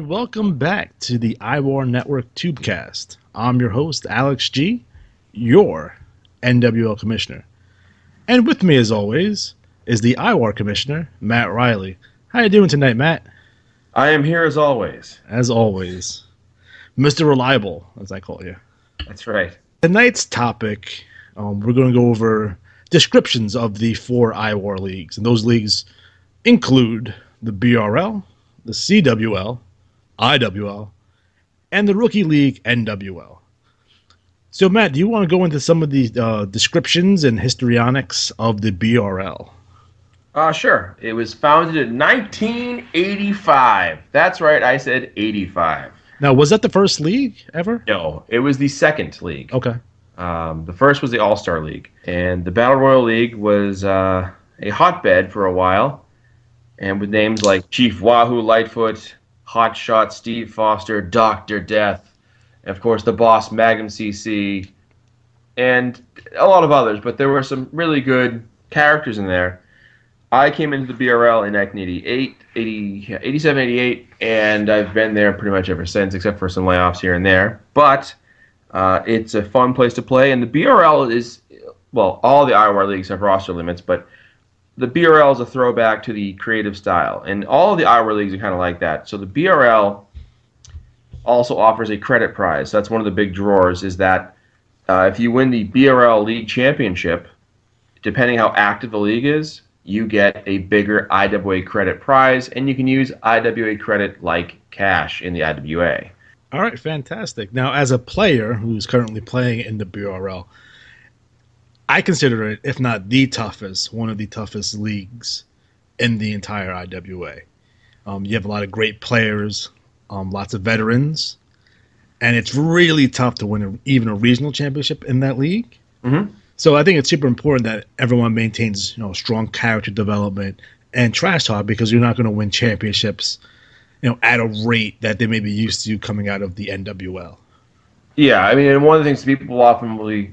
and welcome back to the Iwar Network Tubecast. I'm your host, Alex G., your NWL Commissioner. And with me, as always, is the Iwar Commissioner, Matt Riley. How you doing tonight, Matt? I am here as always. As always. Mr. Reliable, as I call you. That's right. Tonight's topic, we're going to go over descriptions of the 4 Iwar leagues. And those leagues include the BRL, the CWL, IWL, and the Rookie League NWL. So, Matt, do you want to go into some of the descriptions and histrionics of the BRL? Sure. It was founded in 1985. That's right, I said 85. Now, was that the first league ever? No, it was the second league. Okay. The first was the All-Star League. And the Battle Royal League was a hotbed for a while. And with names like Chief Wahoo Lightfoot, Hot Shot Steve Foster, Dr. Death, and of course the Boss Magnum CC, and a lot of others. But there were some really good characters in there. I came into the BRL in 1988, 87, 88, and I've been there pretty much ever since, except for some layoffs here and there. But it's a fun place to play, and the BRL is, well, all the Iwar leagues have roster limits, but the BRL is a throwback to the creative style, and all of the Iwar leagues are kind of like that. So the BRL also offers a credit prize. That's one of the big drawers, is that if you win the BRL League Championship, depending how active the league is, you get a bigger IWA credit prize, and you can use IWA credit like cash in the IWA. All right, fantastic. Now, as a player who's currently playing in the BRL, I consider it, if not the toughest, one of the toughest leagues in the entire IWA. You have a lot of great players, lots of veterans, and it's really tough to win even a regional championship in that league. Mm-hmm. So I think it's super important that everyone maintains, strong character development and trash talk, because you're not going to win championships, at a rate that they may be used to coming out of the NWL. Yeah, I mean, and one of the things people often will be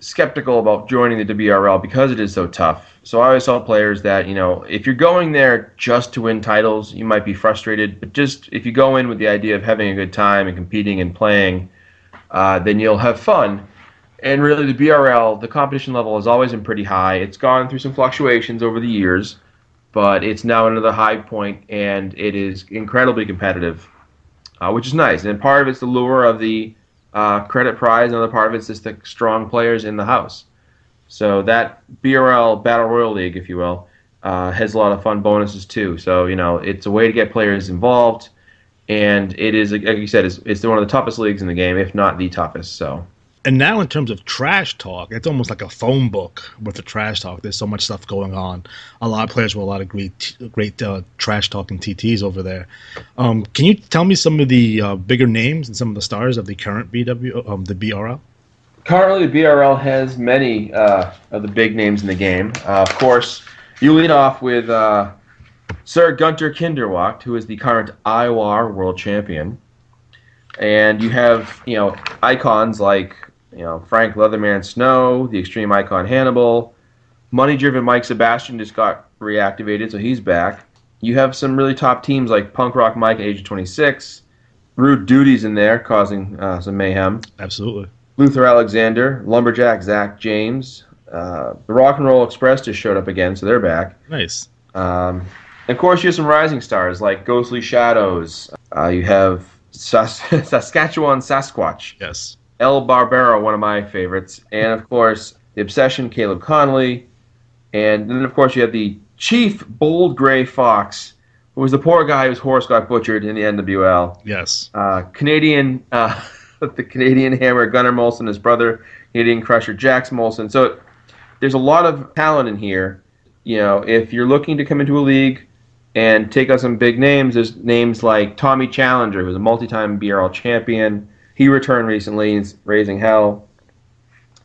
skeptical about joining the WRL because it is so tough. So I always tell players that, if you're going there just to win titles, you might be frustrated. But just if you go in with the idea of having a good time and competing and playing, then you'll have fun. And really, the BRL, the competition level has always been pretty high. It's gone through some fluctuations over the years, but it's now another high point, and it is incredibly competitive, which is nice. And part of it's the lure of the credit prize, another part of it's just the strong players in the house. So that BRL Battle Royal League, if you will, has a lot of fun bonuses too. So it's a way to get players involved, and it is, like you said, it's one of the toughest leagues in the game, if not the toughest. So. And now, in terms of trash talk, it's almost like a phone book with the trash talk. There's so much stuff going on. A lot of players with a lot of great trash talking TTs over there. Can you tell me some of the bigger names and some of the stars of the current the BRL? Currently, the BRL has many of the big names in the game. Of course, you lead off with Sir Gunter Kinderwacht, who is the current Iwar World Champion, and you have icons like Frank Leatherman Snow, the Extreme Icon Hannibal, money-driven Mike Sebastian just got reactivated, so he's back. You have some really top teams like Punk Rock Mike at age 26, Rude Duty's in there causing some mayhem. Absolutely. Luther Alexander, Lumberjack Zach James, the Rock and Roll Express just showed up again, so they're back. Nice. And of course, you have some rising stars like Ghostly Shadows. You have Saskatchewan Sasquatch. Yes. El Barbero, one of my favorites. And, of course, The Obsession, Caleb Connolly. And then, of course, you have the Chief Bold Gray Fox, who was the poor guy whose horse got butchered in the NWL. Yes. Canadian, the Canadian Hammer, Gunnar Molson, his brother, Canadian Crusher, Jax Molson. So there's a lot of talent in here. If you're looking to come into a league and take on some big names, there's names like Tommy Challenger, who's a multi-time BRL champion. He returned recently. He's raising hell.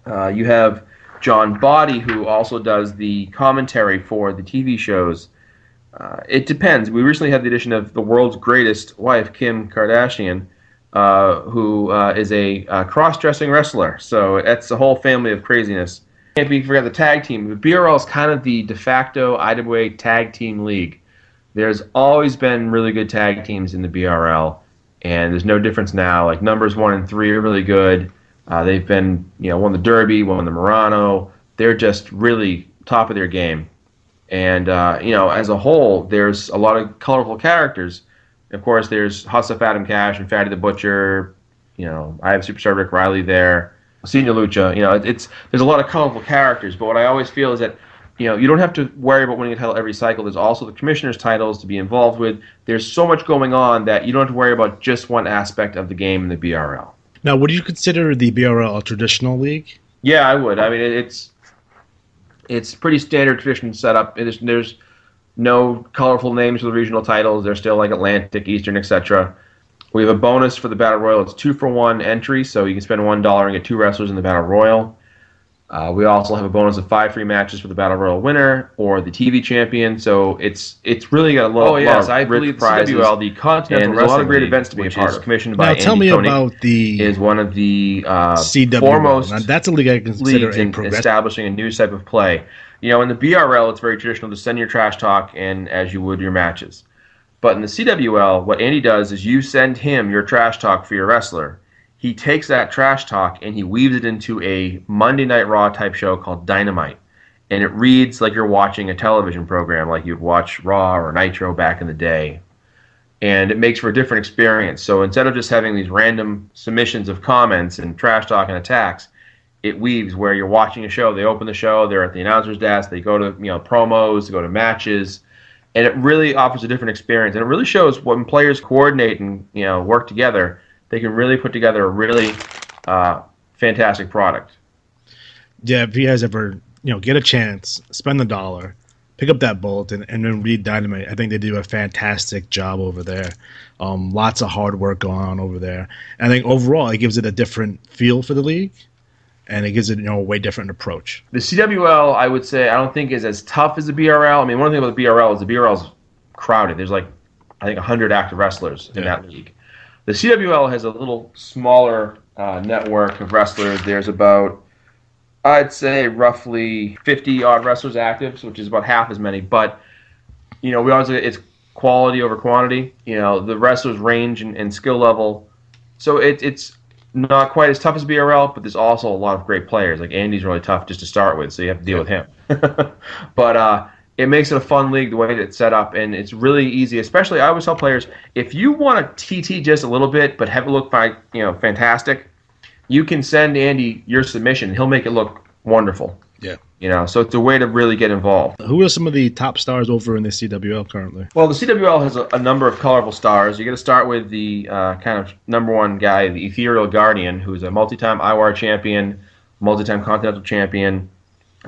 You have John Body, who also does the commentary for the TV shows. It depends. We recently had the addition of the world's greatest wife, Kim Kardashian, who is a cross-dressing wrestler. So that's a whole family of craziness. Can't forget the tag team. The BRL is kind of the de facto IWA tag team league. There's always been really good tag teams in the BRL. and there's no difference now. Like numbers 1 and 3 are really good. They've been, won the Derby, won the Murano. They're just really top of their game. And, as a whole, there's a lot of colorful characters. Of course, there's Hot Stuff Adam Cash and Fatty the Butcher. I have Superstar Rick Riley there. Senior Lucha. There's a lot of colorful characters. But what I always feel is that, you don't have to worry about winning a title every cycle. There's also the commissioner's titles to be involved with. There's so much going on that you don't have to worry about just one aspect of the game in the BRL. Now, would you consider the BRL a traditional league? Yeah, I would. I mean, it's pretty standard tradition setup. There's no colorful names for the regional titles. They're still like Atlantic, Eastern, etc. We have a bonus for the Battle Royal. It's 2-for-1 entry, so you can spend $1 and get 2 wrestlers in the Battle Royal. We also have a bonus of 5 free matches for the Battle Royal winner or the TV champion. So it's really got a lot of rich prizes. CWL, the Continental Wrestling, a lot of great events to be a part of. Commissioned by Andy tell me Coney, about the is one of the CWL. foremost. Now, that's a league I consider in establishing a new type of play. In the BRL, it's very traditional to send your trash talk in as you would your matches. But in the CWL, what Andy does is you send him your trash talk for your wrestler. He takes that trash talk and he weaves it into a Monday Night Raw type show called Dynamite. And it reads like you're watching a television program, like you'd watch Raw or Nitro back in the day. And it makes for a different experience. So instead of just having these random submissions of comments and trash talk and attacks, it weaves where you're watching a show. They open the show, they're at the announcer's desk, they go to promos, they go to matches. And it really offers a different experience. And it really shows when players coordinate and work together, they can really put together a really fantastic product. Yeah, if you guys ever get a chance, spend the $1, pick up that bulletin, and then read Dynamite. I think they do a fantastic job over there. Lots of hard work going on over there. And I think overall it gives it a different feel for the league, and it gives it a way different approach. The CWL, I would say, I don't think is as tough as the BRL. I mean, one thing about the BRL is the BRL is crowded. There's I think 100 active wrestlers in that league. The CWL has a little smaller network of wrestlers. There's about, I'd say, roughly 50-odd wrestlers active, which is about half as many. But, we always look at it's quality over quantity. The wrestlers range and skill level. So it's not quite as tough as BRL, but there's also a lot of great players. Like Andy's really tough just to start with, so you have to deal with him. But it makes it a fun league the way that it's set up, and it's really easy. Especially, I always tell players, if you want to TT just a little bit but have it look fantastic, you can send Andy your submission. He'll make it look wonderful. Yeah. So it's a way to really get involved. Who are some of the top stars over in the CWL currently? Well, the CWL has a number of colorful stars. You're going to start with the kind of number one guy, the Ethereal Guardian, who's a multi-time Iwar champion, multi-time Continental champion.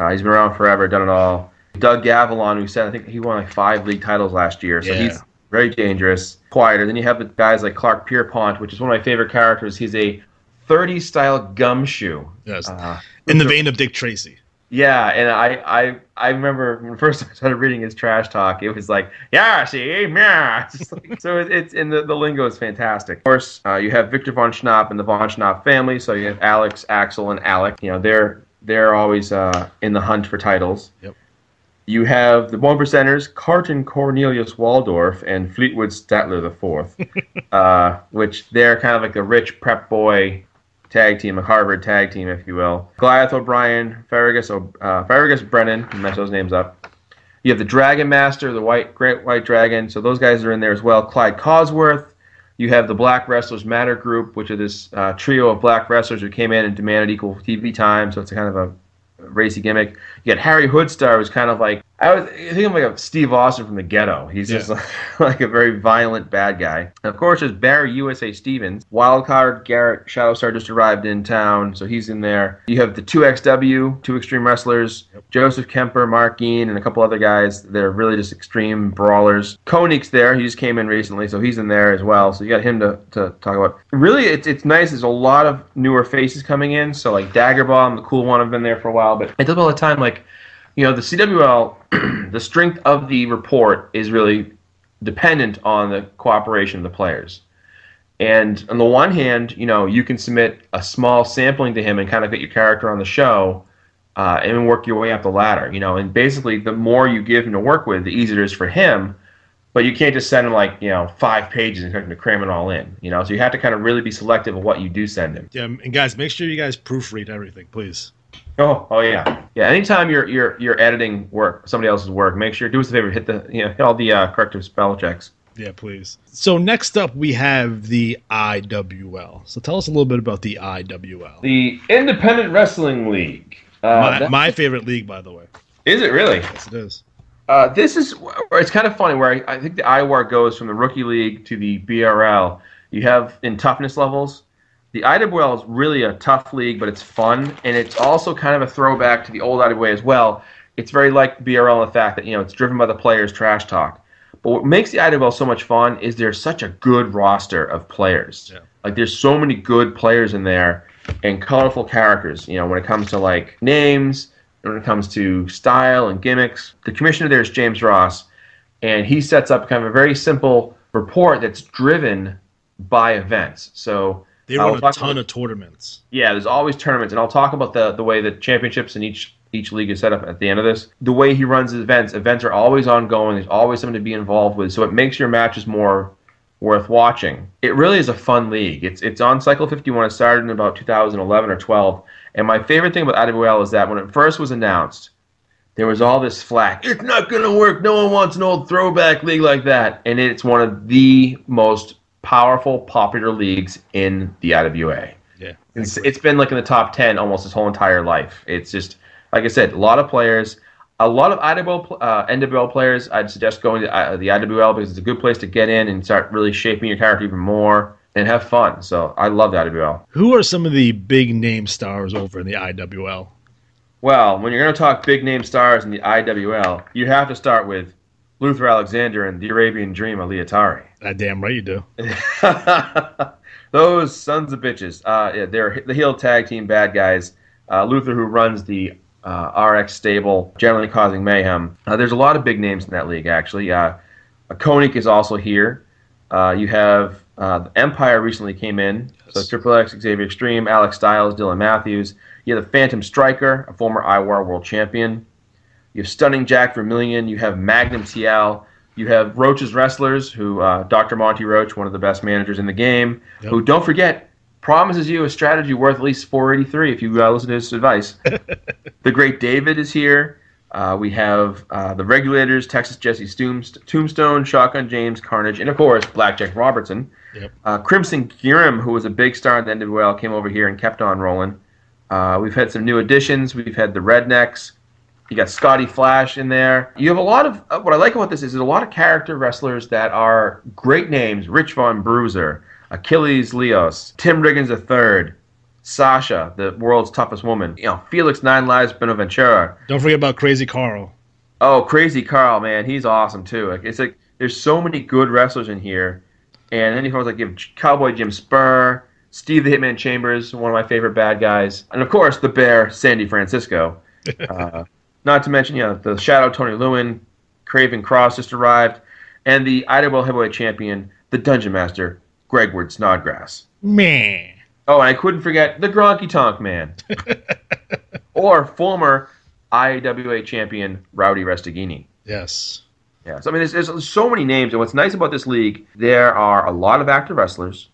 He's been around forever, done it all. Doug Gavilon, who said I think he won 5 league titles last year, so he's very dangerous. Quieter. Then you have the guys like Clark Pierpont, which is one of my favorite characters. He's a 30s style gumshoe. Yes. In the vein of Dick Tracy. Yeah, and I remember when first I started reading his trash talk, it was like, yeah, see, yeah. So it's in the lingo is fantastic. Of course, you have Victor Von Schnapp and the Von Schnapp family. So you have Alex, Axel, and Alec. They're always in the hunt for titles. Yep. You have the 1%ers, Carton Cornelius Waldorf and Fleetwood Statler IV, which they're kind of like the rich prep boy tag team, a Harvard tag team, if you will. Goliath O'Brien, Farragus Brennan, I messed those names up. You have the Dragon Master, the Great White Dragon, so those guys are in there as well. Clyde Cosworth. You have the Black Wrestlers Matter group, which are this trio of black wrestlers who came in and demanded equal TV time, so it's a kind of a racy gimmick. You got Harry Hoodstar, who's kind of like, I think of like a Steve Austin from the Ghetto. He's just like a very violent bad guy. And of course, there's Barry USA Stevens. Wildcard Garrett Shadowstar just arrived in town, so he's in there. You have the 2XW, 2 Extreme Wrestlers, Joseph Kemper, Mark Geen, and a couple other guys. They're really just extreme brawlers. Konig's there. He just came in recently, so he's in there as well. So you got him to talk about. Really, it's nice. There's a lot of newer faces coming in. So like Daggerbomb, the cool one, I've been there for a while. But I tell all the time, like, the CWL, the strength of the report is really dependent on the cooperation of the players. And on the one hand, you can submit a small sampling to him and kind of get your character on the show and work your way up the ladder. And basically the more you give him to work with, the easier it is for him. But you can't just send him like 5 pages and expect him to cram it all in. So you have to kind of really be selective of what you do send him. Yeah, and guys, make sure you guys proofread everything, please. Oh yeah. Anytime you're editing somebody else's work, make sure, do us a favor, hit all the corrective spell checks. Yeah, please. So next up, we have the IWL. So tell us a little bit about the IWL. The Independent Wrestling League. My favorite league, by the way. Is it really? Yes, it is. This is where it's kind of funny, where I think the Iwar goes from the Rookie League to the BRL. You have in toughness levels. The IWL is really a tough league, but it's fun, and it's also kind of a throwback to the old IWA as well. It's very like BRL in the fact that it's driven by the players' trash talk. But what makes the IWL so much fun is there's such a good roster of players. Yeah. Like there's so many good players in there and colorful characters. When it comes to like names, when it comes to style and gimmicks. The commissioner there is James Ross, and he sets up kind of a very simple report that's driven by events. So they run a ton of tournaments. Yeah, there's always tournaments, and I'll talk about the way the championships in each league is set up at the end of this. The way he runs his events are always ongoing. There's always something to be involved with, so it makes your matches more worth watching. It really is a fun league. It's on Cycle 51. It started in about 2011 or 12, and my favorite thing about IWL is that when it first was announced, there was all this flack. It's not going to work. No one wants an old throwback league like that, and it's one of the most powerful, popular leagues in the IWA. Yeah, it's been like in the top 10 almost his whole entire life. It's just, like I said, a lot of players, a lot of NWL players. I'd suggest going to the IWL because it's a good place to get in and start really shaping your character even more and have fun. So I love the IWL. Who are some of the big name stars over in the IWL? Well, when you're going to talk big name stars in the IWL, you have to start with Luther Alexander and the Arabian Dream, Aliatari. Damn right you do. Those sons of bitches. They're the heel tag team bad guys. Luther, who runs the RX stable, generally causing mayhem. There's a lot of big names in that league, actually. Koenig is also here. You have the Empire recently came in. Yes. So Triple X, Xavier Extreme, Alex Styles, Dylan Matthews. You have the Phantom Striker, a former Iwar world champion. You have Stunning Jack Vermillion. You have Magnum TL. You have Roach's Wrestlers, who Dr. Monty Roach, one of the best managers in the game, who, don't forget, promises you a strategy worth at least $483 if you listen to his advice. The Great David is here. We have the Regulators, Texas Jesse Tombstone, Shotgun James, Carnage, and, of course, Blackjack Robertson. Yep. Crimson Girim, who was a big star at the NWL, came over here and kept on rolling. We've had some new additions. We've had the Rednecks. You got Scotty Flash in there. You have a lot of, what I like about this is there's a lot of character wrestlers that are great names. Rich Von Bruiser, Achilles Leos, Tim Riggins III, Sasha, the world's toughest woman. Felix Nine Lives Benaventura. Don't forget about Crazy Carl. Oh, Crazy Carl, man, he's awesome too. It's like there's so many good wrestlers in here, and then you have like Cowboy Jim Spur, Steve the Hitman Chambers, one of my favorite bad guys, and of course the Bear Sandy Francisco. Not to mention, the Shadow Tony Lewin, Craven Cross just arrived, and the IWL Heavyweight Champion, the Dungeon Master, Gregward Snodgrass. Man. Oh, and I couldn't forget the Gronky Tonk Man. Or former IWA Champion, Rowdy Restaghini. Yes. Yeah, so I mean, there's so many names, and what's nice about this league, there are a lot of active wrestlers,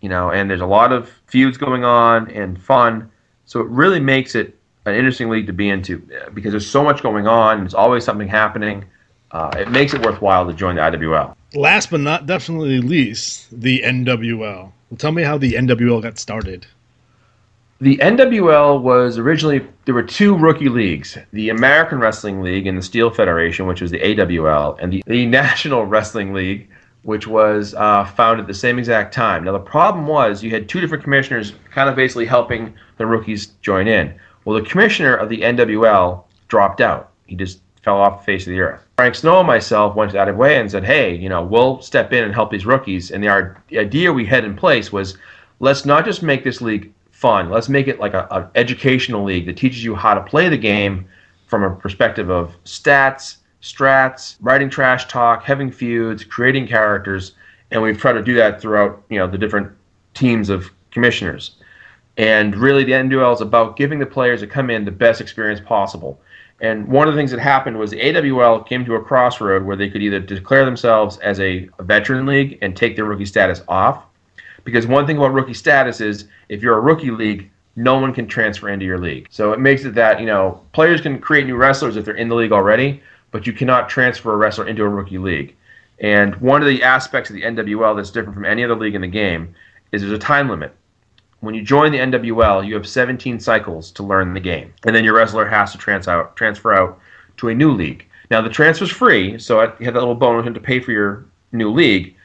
and there's a lot of feuds going on and fun, so it really makes it an interesting league to be into because there's so much going on. There's always something happening. It makes it worthwhile to join the IWL. Last but not definitely least, the NWL. Well, tell me how the NWL got started. The NWL was originally, there were two rookie leagues, the American Wrestling League and the Steel Federation, which was the AWL, and the National Wrestling League, which was founded at the same exact time. Now, the problem was you had two different commissioners kind of basically helping the rookies join in. Well, the commissioner of the NWL dropped out. He just fell off the face of the earth. Frank Snow and myself went to that way and said, hey, we'll step in and help these rookies. And the idea we had in place was, let's not just make this league fun. Let's make it like an educational league that teaches you how to play the game from a perspective of stats, strats, writing trash talk, having feuds, creating characters. And we've tried to do that throughout, the different teams of commissioners. And really, the NWL is about giving the players that come in the best experience possible. And one of the things that happened was the AWL came to a crossroad where they could either declare themselves as a veteran league and take their rookie status off. Because one thing about rookie status is if you're a rookie league, no one can transfer into your league. So it makes it that, players can create new wrestlers if they're in the league already, but you cannot transfer a wrestler into a rookie league. And one of the aspects of the NWL that's different from any other league in the game is there's a time limit. When you join the NWL, you have 17 cycles to learn the game. And then your wrestler has to transfer out to a new league. Now, the transfer's free, so you have that little bonus to pay for your new league,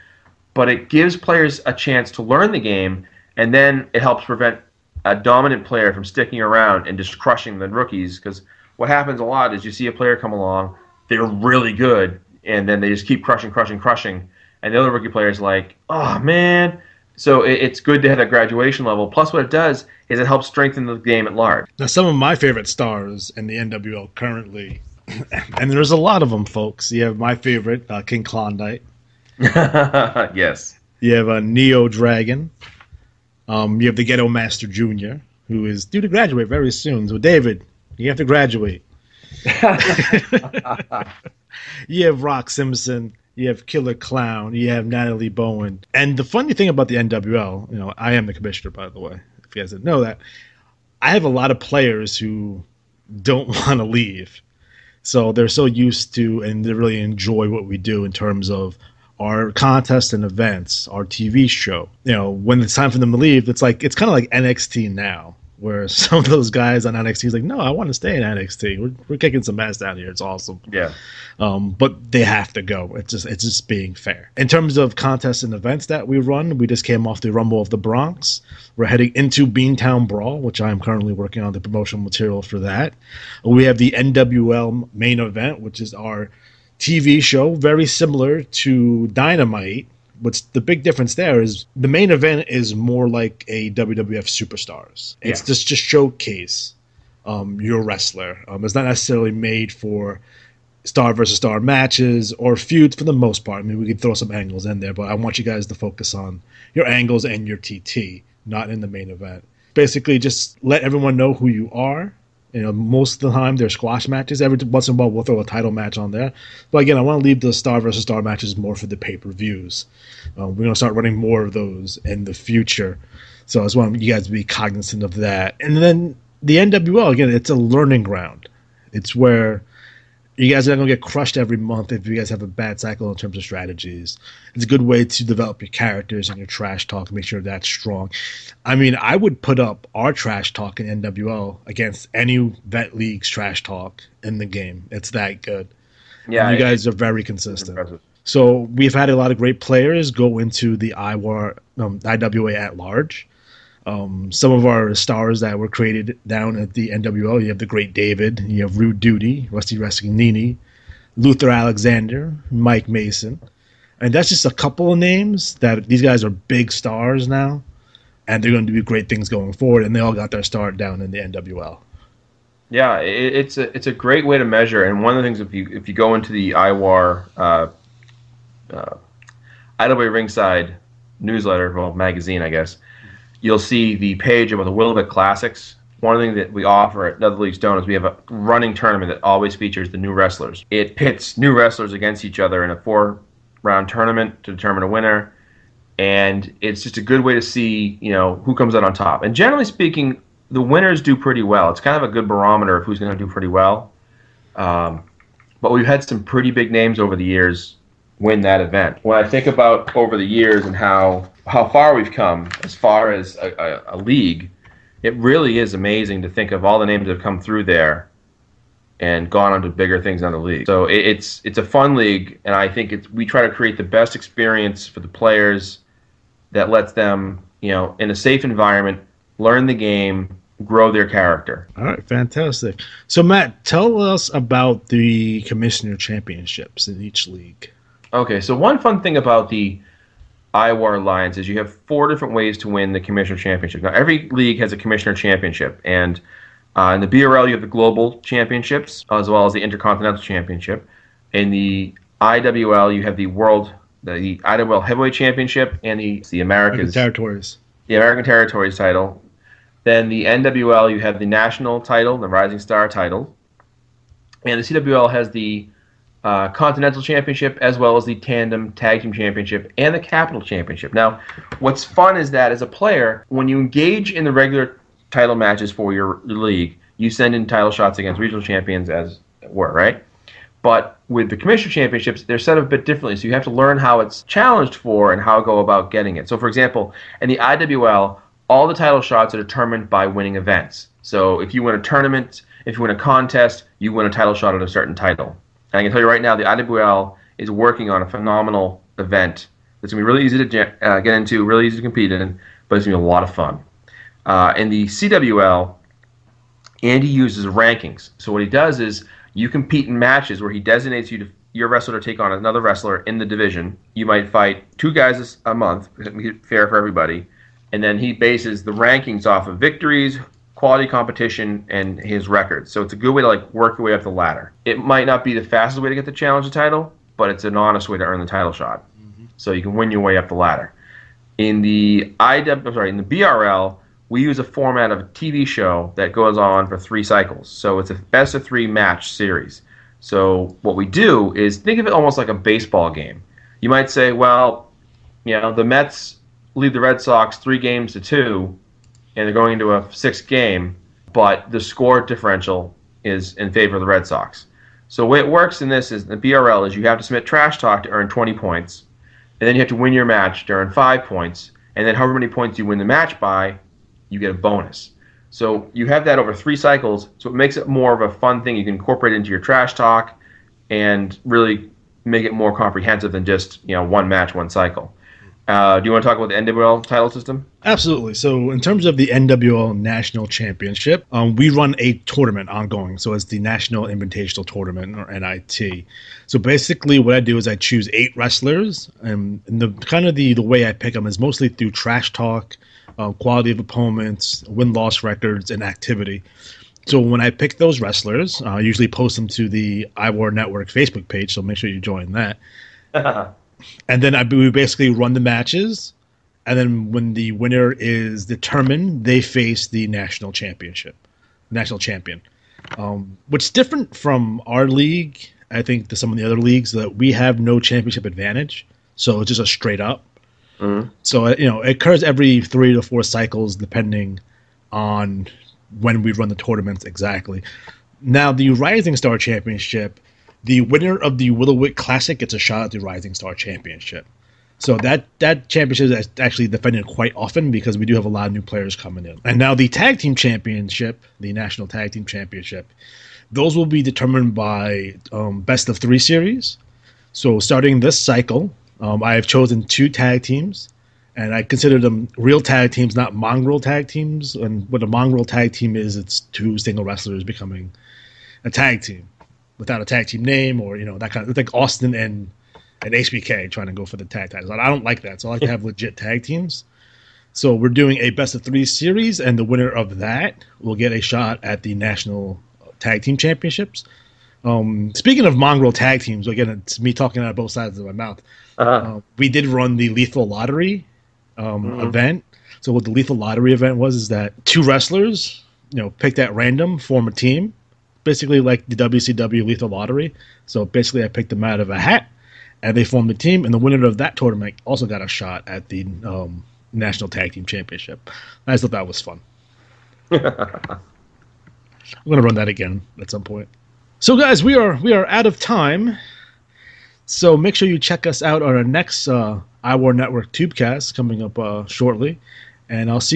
but it gives players a chance to learn the game, and then it helps prevent a dominant player from sticking around and just crushing the rookies, because what happens a lot is you see a player come along, they're really good, and then they just keep crushing, and the other rookie player's like, oh, man. So it's good to have that graduation level. Plus, what it does is it helps strengthen the game at large. Now, some of my favorite stars in the NWL currently, and there's a lot of them, folks. You have my favorite, King Klondike. Yes. You have Neo Dragon. You have the Ghetto Master Jr., who is due to graduate very soon. So, David, you have to graduate. You have Rock Simpson. You have Killer Clown. You have Natalie Bowen. And the funny thing about the NWL, I am the commissioner, by the way, if you guys didn't know that. I have a lot of players who don't want to leave. So they're so used to and they really enjoy what we do in terms of our contests and events, our TV show. When it's time for them to leave, it's kind of like NXT now, where some of those guys on NXT is like, no, I want to stay in NXT. We're kicking some ass down here. It's awesome. Yeah. But they have to go. It's just being fair. In terms of contests and events that we run, we just came off the Rumble of the Bronx. We're heading into Beantown Brawl, which I am currently working on the promotional material for that. We have the NWL main event, which is our TV show, very similar to Dynamite. What's the big difference there is the main event is more like a WWF Superstars. It's just to showcase your wrestler. It's not necessarily made for star versus star matches or feuds for the most part. I mean, we could throw some angles in there, but I want you guys to focus on your angles and your TT, not in the main event. Basically, just let everyone know who you are. Most of the time they're squash matches. Every once in a while we'll throw a title match on there. But again, I want to leave the star versus star matches more for the pay-per-views. We're going to start running more of those in the future. So I just want you guys to be cognizant of that. And then the NWL, again, it's a learning ground. It's where you guys are not going to get crushed every month if you guys have a bad cycle in terms of strategies. It's a good way to develop your characters and your trash talk and make sure that's strong. I mean, I would put up our trash talk in NWL against any vet league's trash talk in the game. It's that good. Yeah, and you guys are very consistent. So we've had a lot of great players go into the Iwar, IWA at large. Some of our stars that were created down at the NWL, you have the Great David, you have Rude Duty, Rusty Wrestling Nini, Luther Alexander, Mike Mason. And that's just a couple of names that these guys are big stars now, and they're going to do great things going forward, and they all got their start down in the NWL. Yeah, it's a great way to measure, and one of the things if you go into the Iwar IWA Ringside newsletter, well, magazine, I guess, you'll see the page about the Willoughby Classics. One thing that we offer at other leagues don't is we have a running tournament that always features the new wrestlers. It pits new wrestlers against each other in a 4-round tournament to determine a winner, and it's just a good way to see who comes out on top. And generally speaking, the winners do pretty well. It's kind of a good barometer of who's going to do pretty well. But we've had some pretty big names over the years win that event. When I think about over the years and how far we've come as far as a league, it really is amazing to think of all the names that have come through there and gone on to bigger things on the league. So it's a fun league, and I think we try to create the best experience for the players that lets them, in a safe environment, learn the game, grow their character. All right, fantastic. So Matt, tell us about the Commissioner Championships in each league. Okay, so one fun thing about the Iwar Alliance is you have 4 different ways to win the Commissioner Championship. Now, every league has a Commissioner Championship, and in the BRL you have the Global Championships as well as the Intercontinental Championship. In the IWL you have the IWL Heavyweight Championship and the American Territories. The American Territories title. Then the NWL you have the National title, the Rising Star title. And the CWL has the Continental Championship as well as the Tandem Tag Team Championship and the Capital Championship. Now, what's fun is that as a player, when you engage in the regular title matches for your league, you send in title shots against regional champions as it were, right? But with the Commissioner Championships, they're set up a bit differently, so you have to learn how it's challenged for and how to go about getting it. So, for example, in the IWL, all the title shots are determined by winning events. So if you win a tournament, if you win a contest, you win a title shot at a certain title. And I can tell you right now, the IWL is working on a phenomenal event that's going to be really easy to get into, really easy to compete in, but it's going to be a lot of fun. In the CWL, Andy uses rankings. So what he does is you compete in matches where he designates your wrestler to take on another wrestler in the division. You might fight 2 guys a month, fair for everybody, and then he bases the rankings off of victories, quality competition, and his records. So it's a good way to work your way up the ladder. It might not be the fastest way to get the challenger title, but it's an honest way to earn the title shot. Mm-hmm. So you can win your way up the ladder. In the BRL, we use a format of a TV show that goes on for 3 cycles. So it's a best of 3 match series. So what we do is think of it almost like a baseball game. You might say, well, the Mets lead the Red Sox 3-2, and they're going into a 6th game, but the score differential is in favor of the Red Sox. So the way it works in this is the BRL is you have to submit trash talk to earn 20 points, and then you have to win your match to earn 5 points, and then however many points you win the match by, you get a bonus. So you have that over 3 cycles, so it makes it more of a fun thing you can incorporate into your trash talk and really make it more comprehensive than just 1 match, 1 cycle. Do you want to talk about the NWL title system? Absolutely. So in terms of the NWL National Championship, we run a tournament ongoing. So it's the National Invitational Tournament, or NIT. So basically what I do is I choose 8 wrestlers, and the way I pick them is mostly through trash talk, quality of opponents, win-loss records, and activity. So when I pick those wrestlers, I usually post them to the Iwar Network Facebook page, so make sure you join that. And then we basically run the matches, and then when the winner is determined, they face the national champion. What's different from our league, I think, to some of the other leagues, that we have no championship advantage, so it's just a straight up. Mm-hmm. So it occurs every 3 to 4 cycles, depending on when we run the tournaments exactly. Now, the Rising Star Championship, the winner of the Willowwick Classic gets a shot at the Rising Star Championship. So that championship is actually defended quite often because we do have a lot of new players coming in. And now the Tag Team Championship, the National Tag Team Championship, those will be determined by best of 3 series. So starting this cycle, I have chosen 2 tag teams, and I consider them real tag teams, not mongrel tag teams. And what a mongrel tag team is, it's 2 single wrestlers becoming a tag team without a tag team name, or that kind of. It's like Austin and HBK trying to go for the tag titles. I don't like that, so I like to have legit tag teams. So we're doing a best of 3 series, and the winner of that will get a shot at the National Tag Team Championships. Speaking of mongrel tag teams, again, it's me talking out of both sides of my mouth. We did run the Lethal Lottery event. So what the Lethal Lottery event was is that 2 wrestlers, picked at random, form a team, basically like the WCW Lethal Lottery. So basically I picked them out of a hat, and they formed a team, and the winner of that tournament also got a shot at the National Tag Team Championship. I just thought that was fun. I'm going to run that again at some point. So guys, we are out of time. So make sure you check us out on our next Iwar Network Tubecast coming up shortly. And I'll see